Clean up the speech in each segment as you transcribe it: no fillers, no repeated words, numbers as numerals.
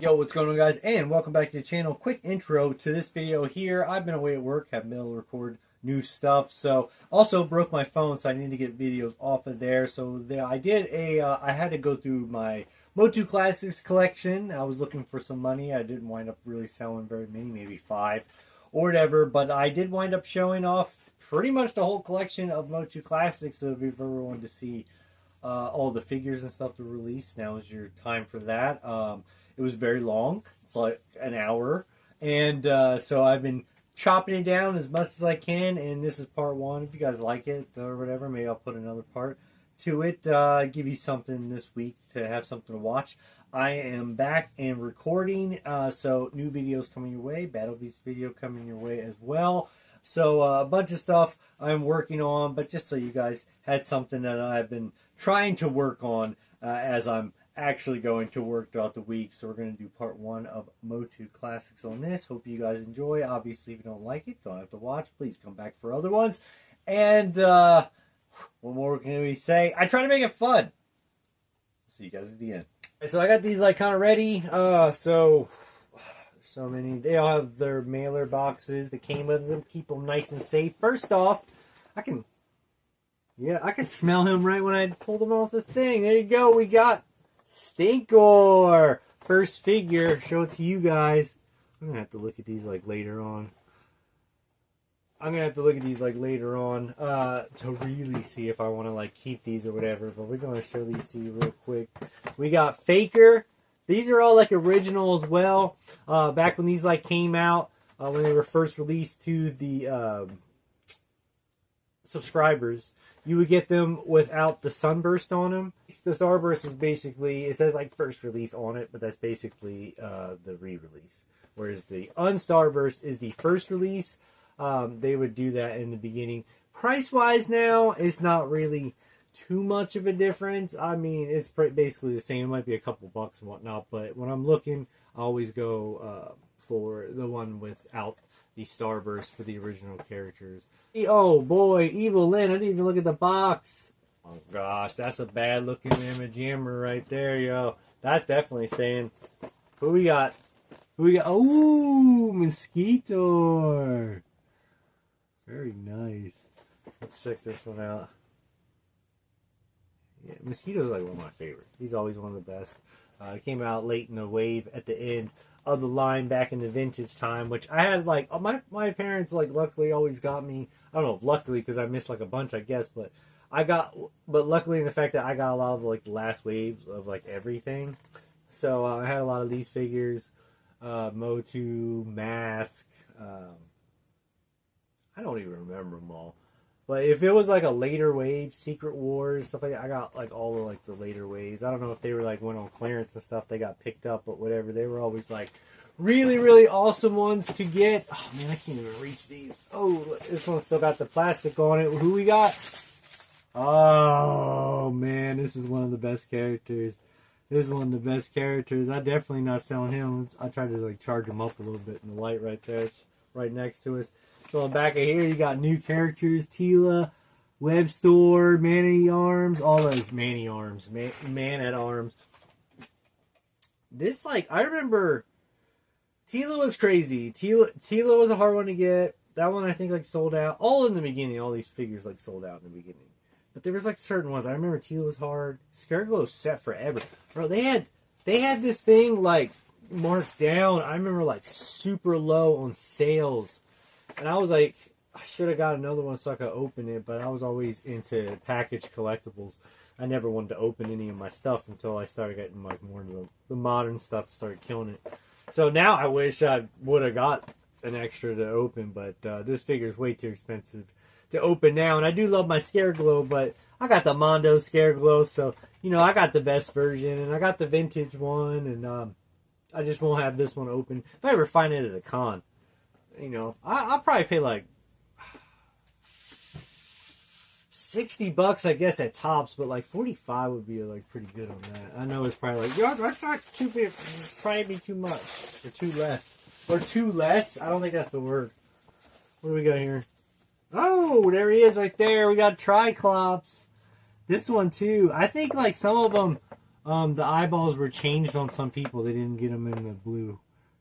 Yo, what's going on, guys, and welcome back to the channel. Quick intro to this video here. I've been away at work, have been able to record new stuff, so also broke my phone, so I need to get videos off of there. So I had to go through my MOTU Classics collection. I was looking for some money. I didn't wind up really selling very many, maybe 5 or whatever, but I did wind up showing off pretty much the whole collection of MOTU Classics. So if you've ever wanted to see all the figures and stuff to release, now is your time for that. It was very long. It's like an hour. And so I've been chopping it down as much as I can. And this is part 1. If you guys like it or whatever, maybe I'll put another part to it. Give you something this week to have something to watch. I am back and recording. So new videos coming your way. Battle Beast video coming your way as well. So a bunch of stuff I'm working on. But just so you guys had something that I've been trying to work on as I'm actually going to work throughout the week. So we're going to do part 1 of MOTU Classics on this. Hope you guys enjoy. Obviously, if you don't like it, don't have to watch. Please come back for other ones. And what more can we say? I try to make it fun. See you guys at the end. So I got these like kind of ready. So many. They all have their mailer boxes that came with them. Keep them nice and safe. First off, I can smell him right when I pulled him off the thing. There you go. We got Stinkor. First figure. Show it to you guys. I'm going to have to look at these like later on. To really see if I want to like keep these or whatever. But we're going to show these to you real quick. We got Faker. These are all like original as well. Back when these like came out, when they were first released to the subscribers, you would get them without the sunburst on them. The starburst is basically, it says like first release on it, but that's basically the re-release. Whereas the unstarburst is the first release. They would do that in the beginning. Price-wise now, it's not really too much of a difference. I mean, it's basically the same. It might be a couple bucks and whatnot, but when I'm looking, I always go for the one without the starburst for the original characters. Oh boy, Evil Lyn. I didn't even look at the box. Oh gosh, that's a bad looking image jammer right there, yo. That's definitely staying. Who we got? Ooh, Mosquito. Very nice. Let's check this one out. Yeah, Mosquito's like one of my favorites. He's always one of the best. It came out late in the wave at the end of the line back in the vintage time, which I had like my parents like luckily always got me. I don't know if luckily because I missed like a bunch, I guess, but luckily in the fact that I got a lot of like the last waves of like everything. So I had a lot of these figures, Motu, Mask. I don't even remember them all. But if it was like a later wave, Secret Wars, stuff like that, I got like all of like the later waves. I don't know if they were like went on clearance and stuff, they got picked up, but whatever. They were always like really, really awesome ones to get. Oh man, I can't even reach these. Oh, this one still got the plastic on it. Who we got? Oh man, this is one of the best characters. This is one of the best characters. I'm definitely not selling him. I tried to like charge him up a little bit in the light right there. It's right next to us. So on the back of here, you got new characters, Tila, Web Store, Man-at-Arms, all those Man-at-Arms, Man-at-Arms. This, like, I remember, Tila was crazy. Tila was a hard one to get. That one, I think, like, sold out. All in the beginning, all these figures, like, sold out in the beginning. But there was, like, certain ones. I remember Tila was hard. Scareglow's set forever. Bro, they had this thing, like, marked down. I remember, like, super low on sales. And I was like, I should have got another one so I could open it, but I was always into package collectibles. I never wanted to open any of my stuff until I started getting like more into the modern stuff, started killing it. So now I wish I would have got an extra to open, but this figure is way too expensive to open now. And I do love my Scareglow, but I got the Mondo Scareglow, so, you know, I got the best version, and I got the vintage one, and I just won't have this one open. If I ever find it at a con, you know, I'll probably pay like $60, I guess, at tops, but like 45 would be like pretty good on that. I know it's probably like, yo, that's not too big, probably be too much or too less. I don't think that's the word. What do we got here? Oh, there he is right there. We got Triclops. This one too. I think like some of them The eyeballs were changed on some people. They didn't get them in the blue,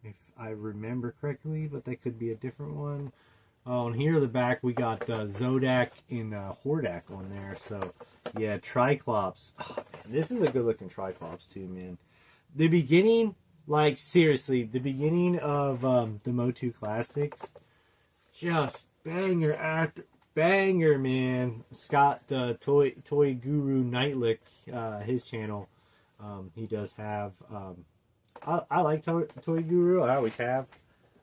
if I remember correctly, but that could be a different one. On here, the back, we got Zodak and Hordak on there. So, yeah, Triclops. Oh, man, this is a good-looking Triclops, too, man. The beginning, like, seriously, the beginning of the MOTU Classics, just banger after banger, man. Scott, Toy Guru Nightlick, his channel, he does have, I like Toy Guru. I always have.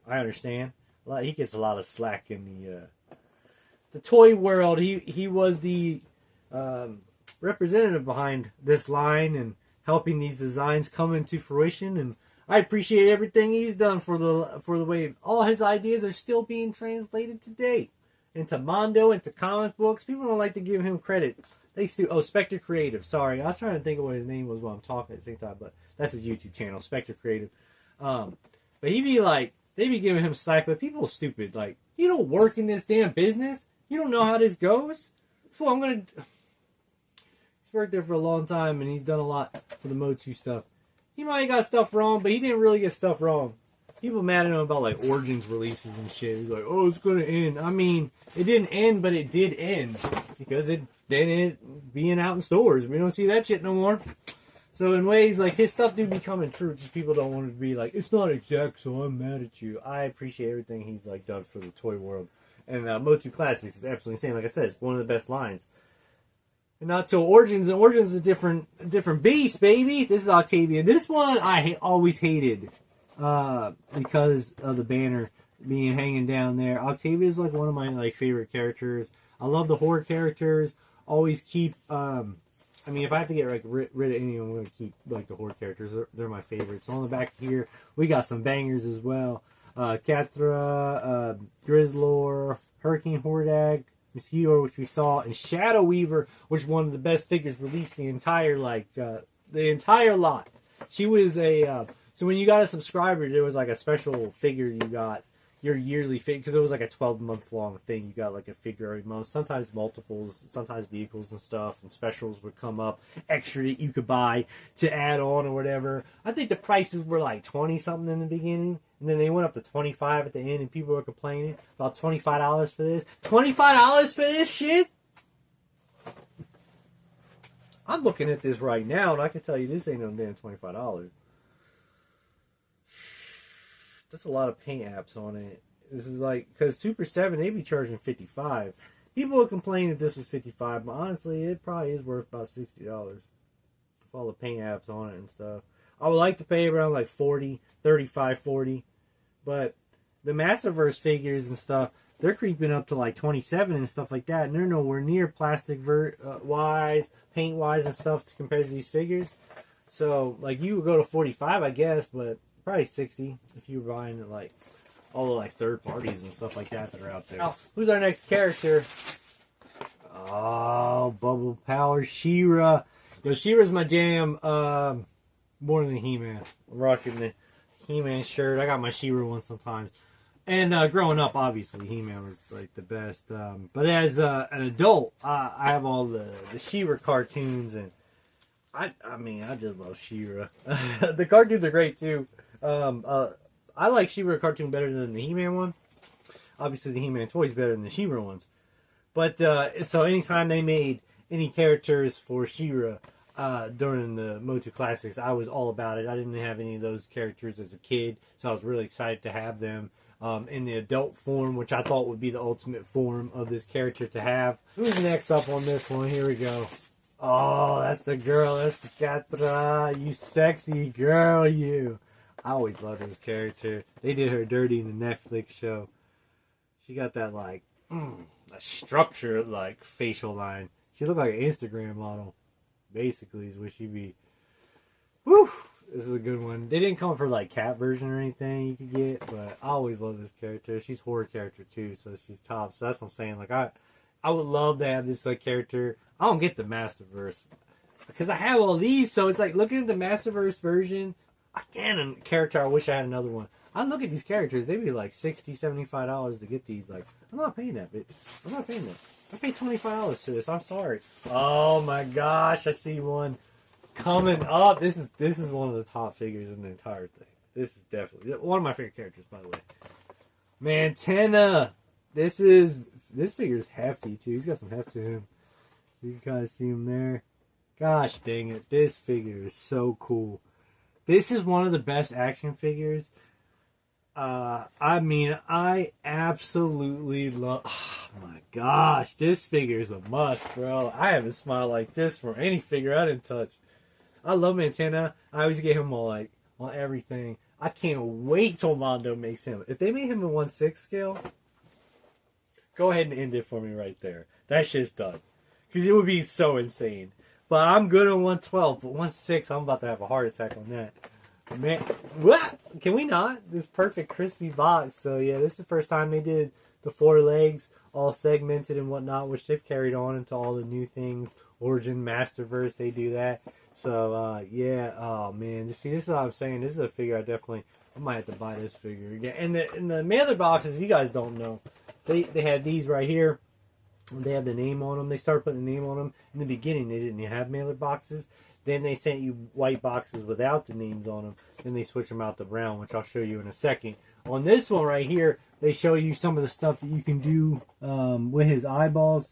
I understand. He gets a lot of slack in the toy world. He was the representative behind this line and helping these designs come into fruition. And I appreciate everything he's done for the way all his ideas are still being translated today into Mondo, into comic books. People don't like to give him credit. They still Spectre Creative. Sorry, I was trying to think of what his name was while I'm talking at the same time, but that's his YouTube channel, Spectre Creative. But he be like. They be giving him slack, but people are stupid. Like, you don't work in this damn business. You don't know how this goes. Fool, he's worked there for a long time, and he's done a lot for the MOTU stuff. He might have got stuff wrong, but he didn't really get stuff wrong. People mad at him about, like, Origins releases and shit. He's like, oh, it's going to end. I mean, it didn't end, but it did end. Because it didn't being out in stores. We don't see that shit no more. So in ways, like, his stuff do be coming true. Just people don't want it to be like, it's not exact, so I'm mad at you. I appreciate everything he's, like, done for the toy world. And MOTU Classics is absolutely insane. Like I said, it's one of the best lines. And not till Origins. And Origins is a different beast, baby. This is Octavia. This one I always hated because of the banner being hanging down there. Octavia is, like, one of my, like, favorite characters. I love the horror characters. Always keep... I mean, if I have to get like rid of any of them, I'm going to keep like the horde characters. They're my favorites. So on the back here, we got some bangers as well. Catra, Grizzlor, Hurricane Hordak, Mosquito, which we saw, and Shadow Weaver, which is one of the best figures released the entire lot. She was a so when you got a subscriber, there was like a special figure you got. Your yearly figure, because it was like a 12-month long thing. You got like a figure every month, sometimes multiples, sometimes vehicles and stuff, and specials would come up, extra that you could buy to add on or whatever. I think the prices were like 20 something in the beginning, and then they went up to 25 at the end, and people were complaining about $25 for this. $25 for this shit? I'm looking at this right now, and I can tell you this ain't no damn $25. That's a lot of paint apps on it. This is like, because Super 7, they be charging $55. People would complain if this was $55, but honestly, it probably is worth about $60 with all the paint apps on it and stuff. I would like to pay around like 40, 35, 40, but the Masterverse figures and stuff, they're creeping up to like 27 and stuff like that, and they're nowhere near plastic wise, paint wise and stuff compared to these figures. So, like, you would go to 45, I guess, but probably 60 if you were buying it, like all the like third parties and stuff like that are out there. Oh, who's our next character? Oh, Bubble Power She-Ra. Yo, She-Ra's my jam. More than He-Man. I'm rocking the He-Man shirt. I got my She-Ra one sometimes. And growing up, obviously, He-Man was like the best. But as an adult, I have all the She-Ra cartoons, and I mean, I just love She-Ra. The cartoons are great too. I like She-Ra cartoon better than the He-Man one. Obviously, the He-Man toy's better than the She-Ra ones. But so anytime they made any characters for She-Ra during the MOTU Classics, I was all about it. I didn't have any of those characters as a kid, so I was really excited to have them in the adult form, which I thought would be the ultimate form of this character to have. Who's next up on this one? Here we go. Oh, that's the girl. That's the Catra. You sexy girl, you. I always loved this character. They did her dirty in the Netflix show. She got that, like, a structured, like, facial line. She looked like an Instagram model, basically, is what she be. Woo! This is a good one. They didn't come for, like, cat version or anything you could get, but I always love this character. She's horror character, too, so she's top. So that's what I'm saying. Like, I would love to have this, like, character. I don't get the Masterverse, because I have all these, so it's like, looking at the Masterverse version, again, a character, I wish I had another one. I look at these characters, they'd be like $60, $75 to get these. Like, I'm not paying that, bitch. I'm not paying that. I paid $25 for this. I'm sorry. Oh my gosh, I see one. Coming up, this is one of the top figures in the entire thing. This is definitely one of my favorite characters, by the way. Mantenna. This figure is hefty too. He's got some heft to him. You guys see him there. Gosh dang it, this figure is so cool. This is one of the best action figures. I mean, I absolutely love... Oh my gosh, this figure is a must, bro. I haven't smiled like this for any figure I didn't touch. I love Mantenna. I always get him on everything. I can't wait till Mondo makes him. If they made him in 1/6 scale, go ahead and end it for me right there. That shit's done. Because it would be so insane. But I'm good on 1/12, but 1/6, I'm about to have a heart attack on that. Man, what? Can we not? This perfect crispy box. So yeah, this is the first time they did the 4 legs, all segmented and whatnot, which they've carried on into all the new things. Origin, Masterverse, they do that. So yeah, oh man, see, this is what I'm saying. This is a figure I might have to buy this figure again. And the mailer boxes, if you guys don't know, they have these right here. They have the name on them. They started putting the name on them. In the beginning, they didn't have mailer boxes. Then they sent you white boxes without the names on them. Then they switch them out to brown, which I'll show you in a second. On this one right here, they show you some of the stuff that you can do with his eyeballs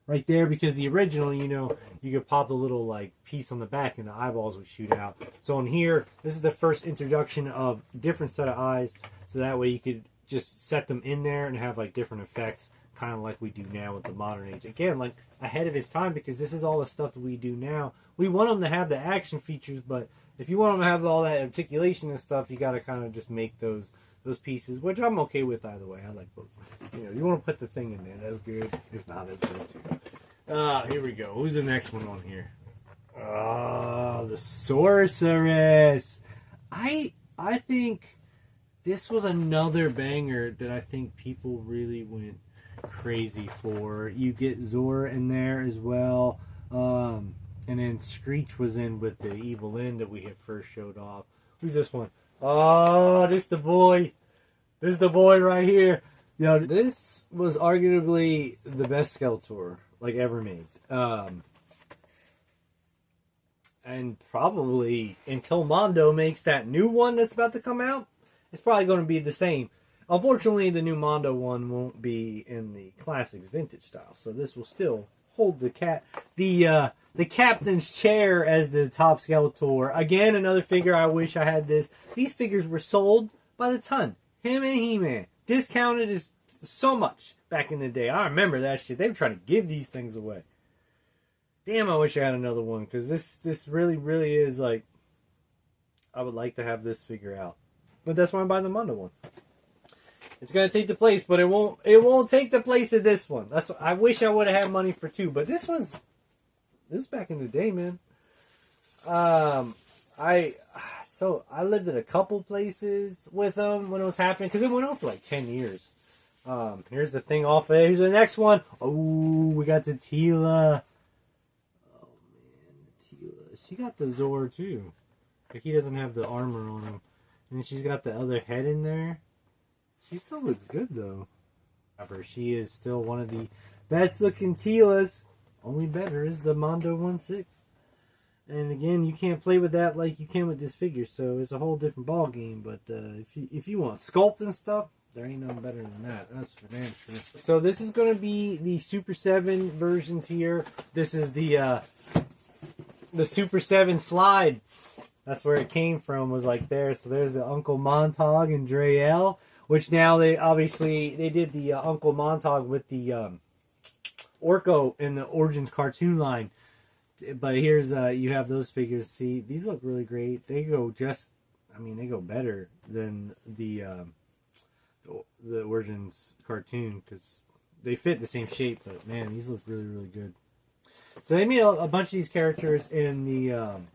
right there. Because the original, you know, you could pop a little like piece on the back and the eyeballs would shoot out. So on here, this is the first introduction of different set of eyes. So that way you could just set them in there and have like different effects. Kind of like we do now with the modern age. Again, like ahead of his time, because this is all the stuff that we do now. We want them to have the action features, but if you want them to have all that articulation and stuff, you got to kind of just make those pieces, which I'm okay with either way. I like both. You know, you want to put the thing in there, that's good. If not, that's good too. Here we go. Who's the next one on here? Oh, the Sorceress. I think this was another banger that I think people really went crazy for. You get Zora in there as well, and then Screech was in with the evil end that we had first showed off. Who's this one? Oh, this the boy. This is the boy right here. You know, this was arguably the best Skeletor like ever made, and probably until Mondo makes that new one that's about to come out, it's probably going to be the same. Unfortunately, the new Mondo one won't be in the Classics vintage style, so this will still hold the captain's chair as the top Skeletor. Again, another figure I wish I had this. These figures were sold by the ton. Him and He-Man. Discounted is so much back in the day. I remember that shit. They were trying to give these things away. Damn, I wish I had another one, because this really, really is like, I would like to have this figure out. But that's why I'm buying the Mondo one. It's gonna take the place, but it won't take the place of this one. That's what, I wish I would have had money for 2, but this is back in the day, man. I lived at a couple places with them when it was happening, because it went on for like 10 years. Here's the thing off there. Here's the next one. Oh, we got the Teela. Oh man, the Teela. She got the Zor too. But he doesn't have the armor on him, and she's got the other head in there. She still looks good, though. She is still one of the best-looking Teelas. Only better is the Mondo 1/6. And again, you can't play with that like you can with this figure, so it's a whole different ball game. But if you want sculpt and stuff, there ain't nothing better than that. That's for damn sure. So this is going to be the Super 7 versions here. This is the Super 7 slide. That's where it came from, was like there. So there's the Uncle Montag and Drael. Which now they did the Uncle Montag with the Orko in the Origins cartoon line. But here's you have those figures. See, these look really great. They go they go better than the Origins cartoon, because they fit the same shape. But man, these look really, really good. So they made a bunch of these characters in the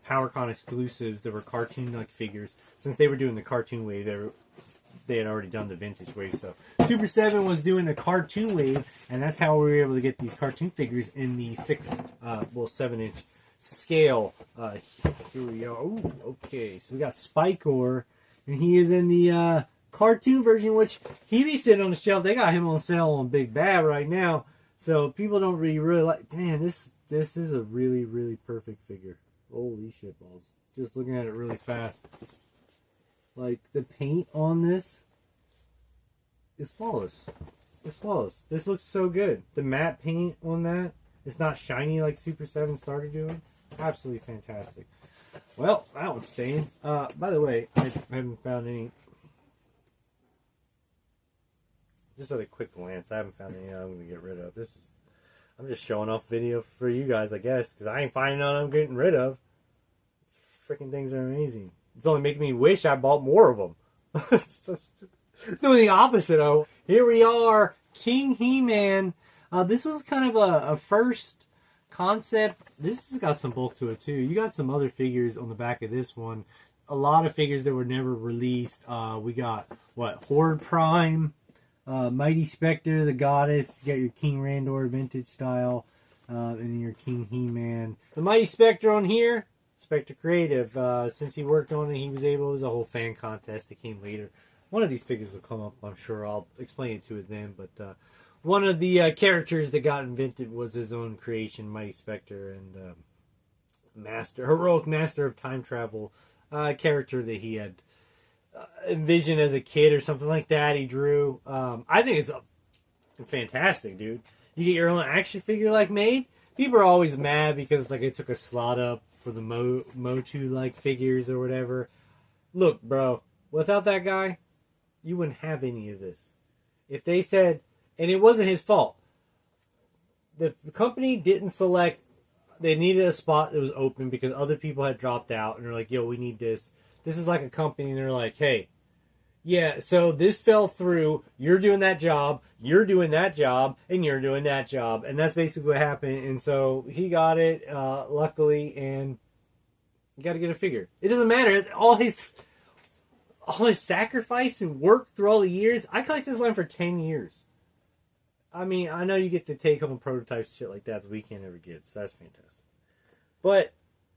PowerCon exclusives that were cartoon-like figures. Since they were doing the cartoon wave, they had already done the vintage wave. So Super 7 was doing the cartoon wave, and that's how we were able to get these cartoon figures in the 7-inch scale. Here we go. Ooh, okay, so we got Spikor, and he is in the cartoon version, which he be sitting on the shelf. They got him on sale on Big Bad right now. So people don't really like. Man, this is a really, really perfect figure. Holy shit balls. Just looking at it really fast. Like, the paint on this is flawless. It's flawless. This looks so good. The matte paint on that, it's not shiny like Super 7 started doing. Absolutely fantastic. Well, that one's staying. By the way, I haven't found any. Just at a quick glance, I haven't found any I'm going to get rid of. I'm just showing off video for you guys, I guess, because I ain't finding none I'm getting rid of. Freaking things are amazing. It's only making me wish I bought more of them. It's doing the opposite. Oh, here we are, King He-Man. This was kind of a first concept. This has got some bulk to it too. You got some other figures on the back of this one. A lot of figures that were never released. We got what, Horde Prime, Mighty Spectre, the Goddess. You got your King Randor vintage style, and then your King He-Man. The Mighty Spectre on here, Spectre Creative. Since he worked on it, he was able. It was a whole fan contest that came later. One of these figures will come up, I'm sure. I'll explain it to it then, but one of the characters that got invented was his own creation, Mighty Spectre, and heroic master of time travel, character that he had envisioned as a kid or something like that. He drew. I think it's fantastic, dude. You get your own action figure like made. People are always mad because like it took a slot up for the MOTU like figures or whatever. Look, bro, without that guy, you wouldn't have any of this. If they said, and it wasn't his fault, the company didn't select, they needed a spot that was open because other people had dropped out, and they're like, yo, we need this. This is like a company, and they're like, hey, yeah, so this fell through, you're doing that job, you're doing that job, and you're doing that job. And that's basically what happened. And so he got it, luckily, and you got to get a figure. It doesn't matter. All his sacrifice and work through all the years. I collected this line for 10 years. I mean, I know you get to take home prototypes, shit like that we can't ever get, so that's fantastic. But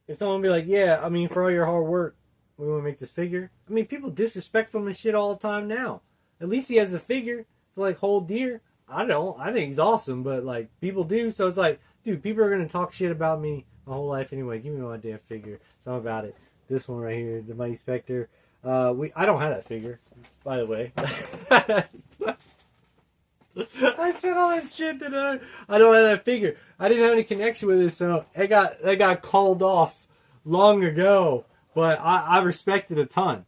if someone be like, yeah, I mean, for all your hard work, we want to make this figure. I mean, people disrespect him and shit all the time now. At least he has a figure to like hold dear. I don't. I think he's awesome, but like people do. So it's like, dude, people are gonna talk shit about me my whole life anyway. Give me my damn figure. So I'm about it. This one right here, the Mighty Spectre. I don't have that figure, by the way. I said all that shit that I don't have that figure. I didn't have any connection with it, so it got called off long ago. But I respect it a ton.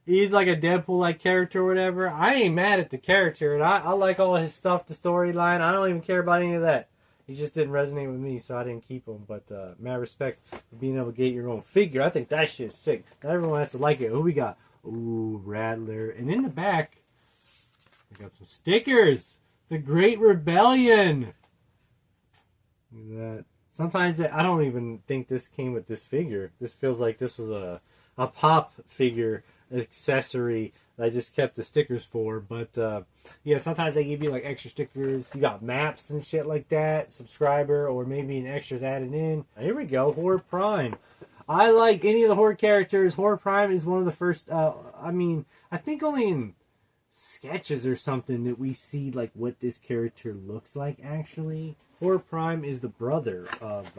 He's like a Deadpool-like character or whatever. I ain't mad at the character, and I like all his stuff, the storyline. I don't even care about any of that. He just didn't resonate with me, so I didn't keep him. But mad respect for being able to get your own figure. I think that shit's sick. Not everyone has to like it. Who we got? Ooh, Rattler. And in the back, we got some stickers. The Great Rebellion. Look at that. Sometimes I don't even think this came with this figure. This feels like this was a pop figure accessory that I just kept the stickers for. But yeah, sometimes they give you like extra stickers. You got maps and shit like that, subscriber, or maybe an extras added in. Here we go, Horde Prime. I like any of the Horde characters. Horde Prime is one of the first, I mean, I think only in sketches or something that we see like what this character looks like actually. Horde Prime is the brother of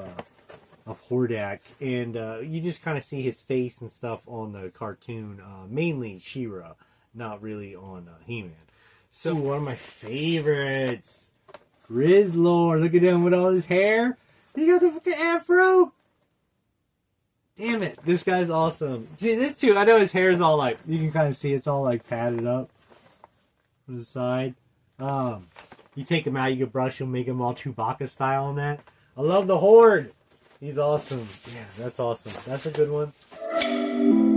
Hordak, and you just kind of see his face and stuff on the cartoon, mainly She-Ra, not really on He-Man. So one of my favorites, Grizzlord. Look at him with all his hair. He got the fucking afro. Damn it, this guy's awesome. See, this too, I know his hair is all like, you can kind of see it's all like padded up on the side. You take him out, you can brush him, make him all Chewbacca style on that. I love the Horde. He's awesome. Yeah, that's awesome. That's a good one.